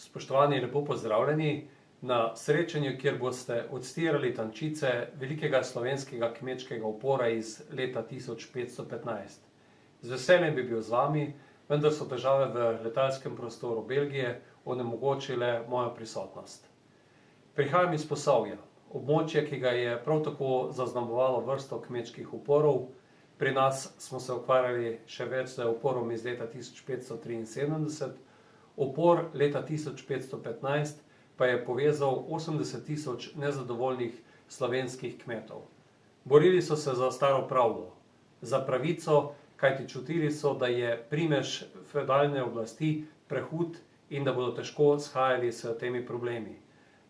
Spoštovani, lepo pozdravljeni na srečanju, kjer boste odstirali tančice velikega slovenskega kmečkega upora iz leta 1515. Z veseljem bi bil z vami, vendar so težave v letalskem prostoru Belgije onemogočile mojo prisotnost. Prihajam iz Posavja, območje, ki ga je prav tako zaznamovalo vrsto kmečkih uporov. Pri nas smo se ukvarjali še več z uporom iz leta 1573, upor leta 1515 pa je povezal 80 tisoč nezadovoljnih slovenskih kmetov. Borili so se za staro pravdo, za pravico, kajti čutili so, da je primež fevdalne oblasti prehud in da bodo težko shajali s temi problemi.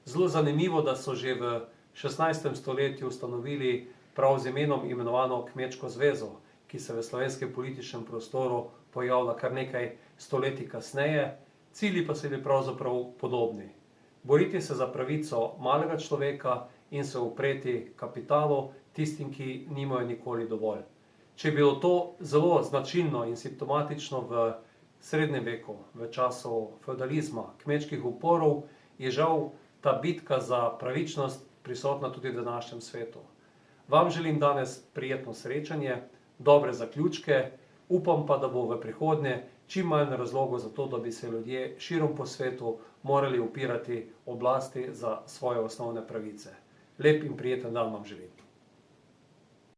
Zelo zanimivo, da so že v 16. stoletju ustanovili prav z imenom imenovano Kmečko zvezo, ki se v slovenskem političnem prostoru pojavlja kar nekaj stoletij kasneje, cilji pa so bili pravzaprav podobni. Boriti se za pravico malega človeka in se upreti kapitalu, tistim, ki nimajo nikoli dovolj. Če je bilo to zelo značilno in simptomatično v srednjem veku, v času fevdalizma, kmečkih uporov, je žal ta bitka za pravičnost prisotna tudi v današnjem svetu. Vam želim danes prijetno srečanje, dobre zaključke, upam pa, da bo v prihodnje čim manj razlogov za to, da bi se ljudje širom po svetu morali upirati oblasti za svoje osnovne pravice. Lep in prijeten dan vam želim.